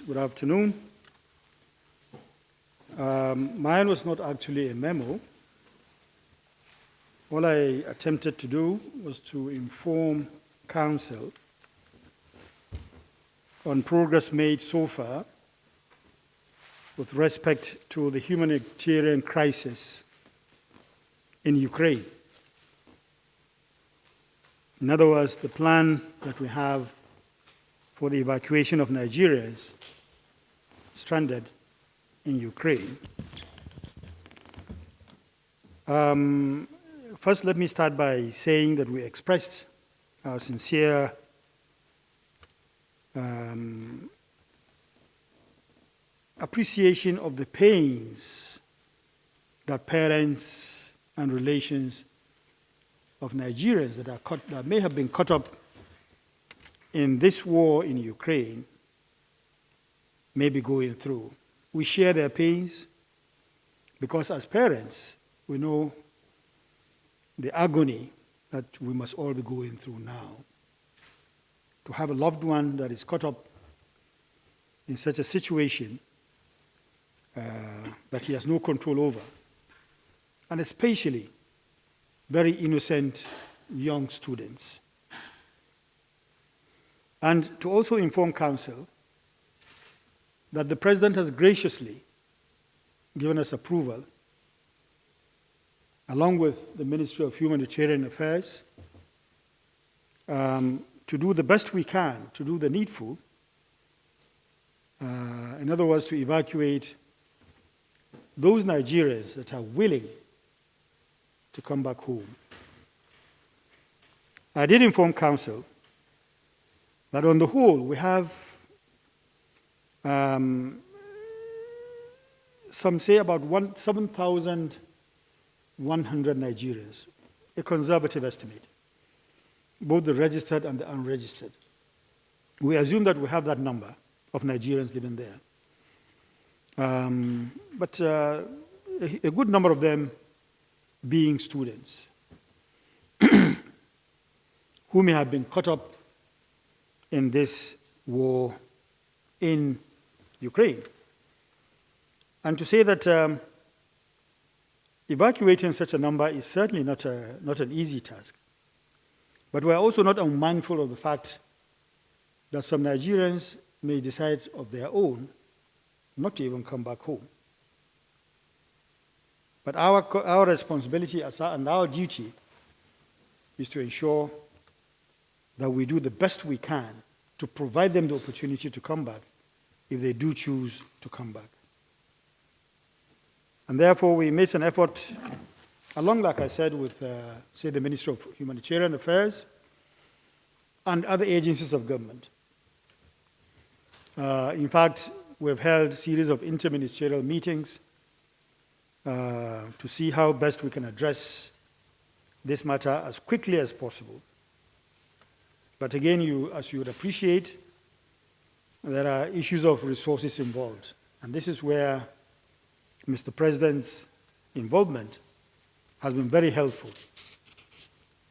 Good afternoon. Mine was not actually a memo. All I attempted to do was to inform Council on progress made so far with respect to the humanitarian crisis in Ukraine. In other words, the plan that we have for the evacuation of Nigerians stranded in Ukraine. First, let me start by saying that we expressed our sincere appreciation of the pains that parents and relations of Nigerians that may have been caught up in this war in Ukraine may be going through. We share their pains because as parents, we know the agony that we must all be going through now. To have a loved one that is caught up in such a situation that he has no control over, and especially very innocent young students. And to also inform Council that the President has graciously given us approval, along with the Ministry of Humanitarian Affairs, to do the best we can, to do the needful, in other words, to evacuate those Nigerians that are willing to come back home. I did inform Council that on the whole, we have some say about 7,100 Nigerians, a conservative estimate, both the registered and the unregistered. We assume that we have that number of Nigerians living there. But a good number of them being students who may have been caught up in this war in Ukraine. And to say that evacuating such a number is certainly not an easy task. But we're also not unmindful of the fact that some Nigerians may decide of their own not to even come back home. But our responsibility and our duty is to ensure that we do the best we can to provide them the opportunity to come back if they do choose to come back. And therefore, we made an effort, along, like I said, with, say, the Ministry of Humanitarian Affairs and other agencies of government. In fact, we've held a series of interministerial meetings to see how best we can address this matter as quickly as possible. But again, as you would appreciate, there are issues of resources involved. And this is where Mr. President's involvement has been very helpful.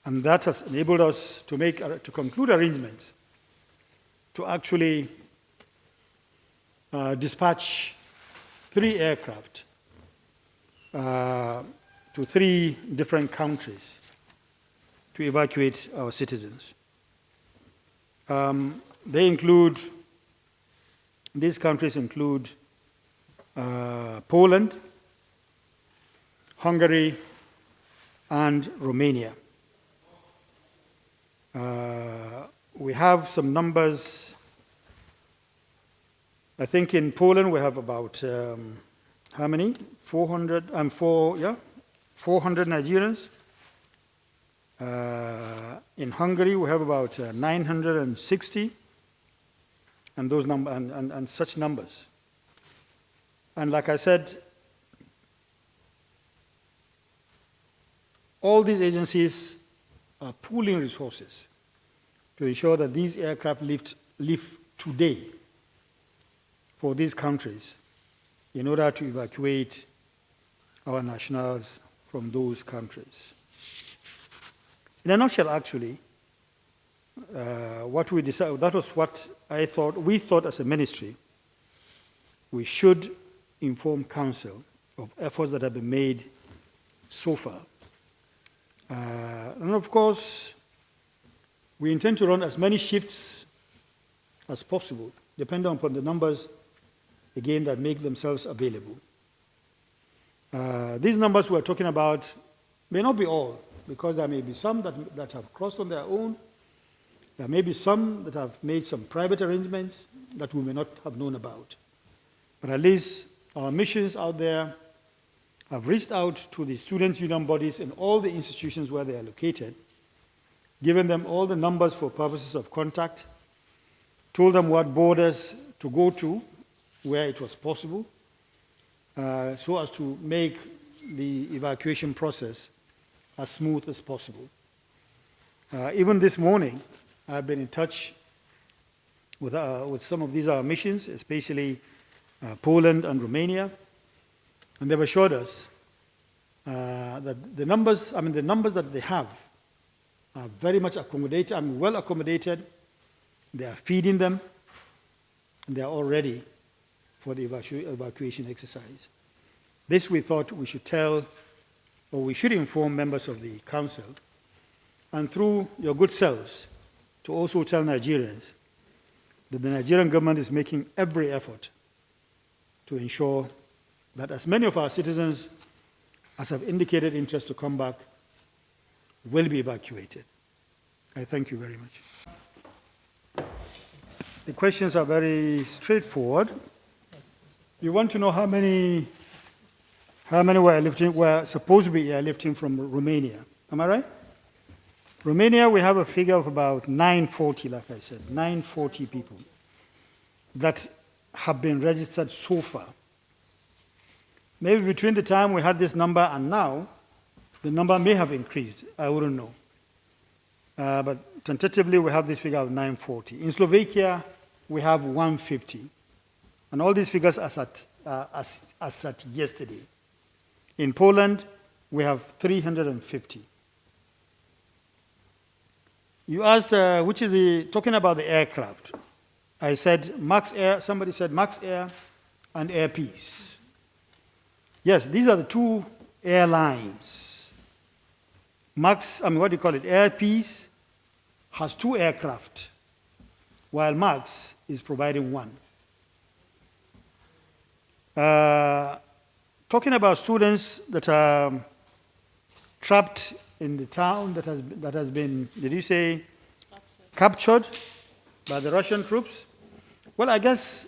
And that has enabled us to conclude arrangements to actually dispatch 3 aircraft to 3 different countries to evacuate our citizens. These countries include Poland, Hungary, and Romania. We have some numbers. I think in Poland we have about, how many? 400 Nigerians. In Hungary we have about 960, and those and such numbers. And like I said, all these agencies are pooling resources to ensure that these aircraft leave today for these countries in order to evacuate our nationals from those countries. In a nutshell, actually, what we decided, that was what we thought as a ministry we should inform Council of efforts that have been made so far. And of course, we intend to run as many shifts as possible, depending upon the numbers, again, that make themselves available. These numbers we're talking about may not be all, because there may be some that have crossed on their own. There may be some that have made some private arrangements that we may not have known about. But at least our missions out there have reached out to the students' union bodies in all the institutions where they are located, given them all the numbers for purposes of contact, told them what borders to go to where it was possible, so as to make the evacuation process as smooth as possible. Even this morning, I've been in touch with some of these missions, especially Poland and Romania, and they've assured us that the numbers that they have are very much accommodated, well accommodated. They are feeding them, and they are all ready for the evacuation exercise. This we thought we should tell, or we should inform members of the Council, and through your good selves, to also tell Nigerians that the Nigerian government is making every effort to ensure that as many of our citizens as have indicated interest to come back will be evacuated. I thank you very much. The questions are very straightforward. You want to know how many were supposed to be airlifting from Romania. Am I right? Romania, we have a figure of about 940, like I said, 940 people that have been registered so far. Maybe between the time we had this number and now, the number may have increased. I wouldn't know. But tentatively, we have this figure of 940. In Slovakia, we have 150. And all these figures are at yesterday. In Poland, we have 350. You asked, talking about the aircraft. I said Max Air, somebody said Max Air and Air Peace. Yes, these are the two airlines. Air Peace has 2 aircraft, while Max is providing 1. Talking about students that are trapped in the town that has been, did you say, captured by the Russian troops? Well, I guess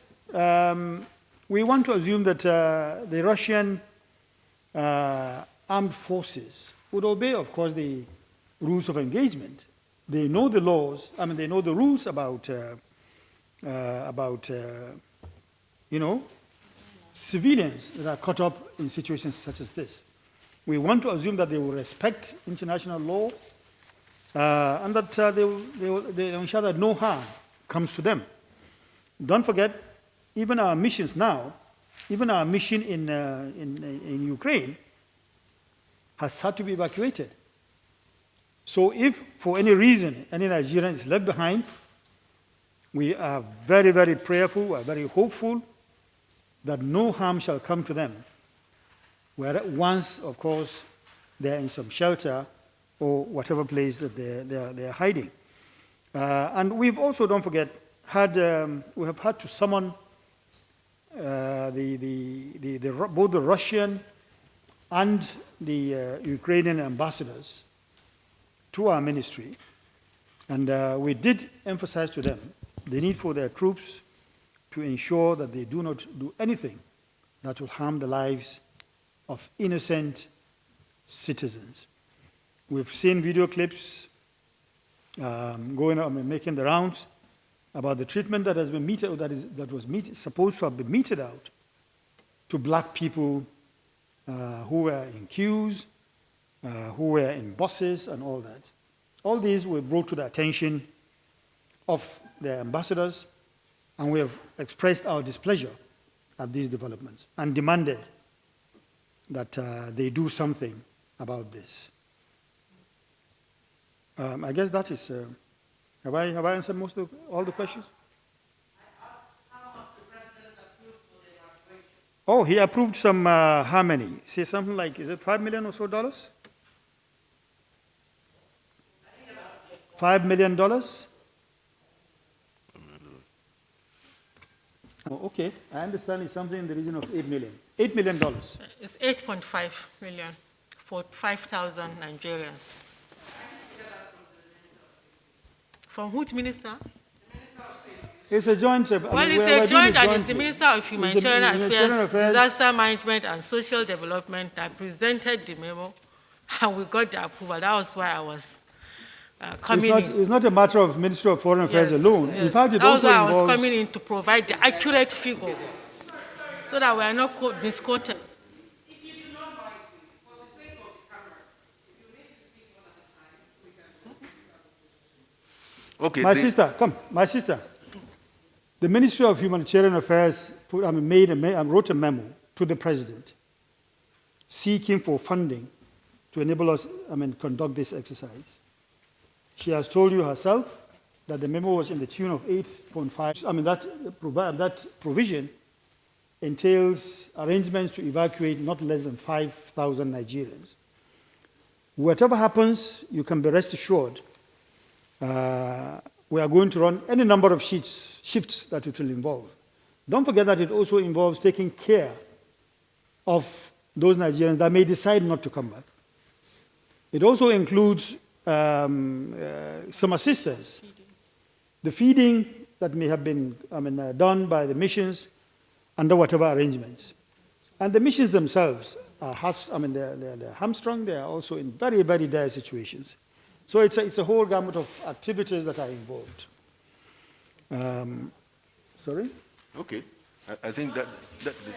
we want to assume that the Russian armed forces would obey, of course, the rules of engagement. They know the laws. They know the rules about civilians that are caught up in situations such as this. We want to assume that they will respect international law and that they will ensure that no harm comes to them. Don't forget, even our missions now, even our mission in Ukraine has had to be evacuated. So if for any reason any Nigerian is left behind, we are very, very prayerful, we are very hopeful that no harm shall come to them. Once, of course, they're in some shelter or whatever place that they're hiding. And we've also, don't forget, we have had to summon both the Russian and the Ukrainian ambassadors to our ministry. And we did emphasize to them the need for their troops to ensure that they do not do anything that will harm the lives of innocent citizens. We've seen video clips making the rounds about the treatment that has been supposed to have been meted out to black people who were in queues, who were in buses and all that. All these were brought to the attention of the ambassadors, and we have expressed our displeasure at these developments and demanded that they do something about this. I guess that is, have I answered all the questions? I asked how much the president approved for the Oh, he approved some, how many? Say something like, is it $5 million or so dollars? $5 million? Oh, okay, I understand it's something in the region of 8 million. $8 million. It's 8.5 million for 5,000 Nigerians. From which minister? It's a joint. Well, it's a joint, and it's the Minister of Humanitarian Affairs, Disaster Management and Social Development that presented the memo, and we got the approval. That was why I was coming in. It's not a matter of Ministry of Foreign Affairs alone. Yes. In fact, it that was also why involves... I was coming in to provide the accurate figure, so that we are not misquoted. If you do not like this, for the sake of the camera, if you need to speak one at a time, we can. Okay. My sister, come. My sister. The Ministry of Humanitarian Affairs wrote a memo to the President seeking for funding to enable us, conduct this exercise. She has told you herself that the memo was in the tune of 8.5. That provision entails arrangements to evacuate not less than 5,000 Nigerians. Whatever happens, you can be rest assured we are going to run any number of shifts that it will involve. Don't forget that it also involves taking care of those Nigerians that may decide not to come back. It also includes some assistance. The feeding that may have been done by the missions under whatever arrangements. And the missions themselves are they're hamstrung. They are also in very, very dire situations. So it's a whole gamut of activities that are involved. Sorry? Okay. I think that's it.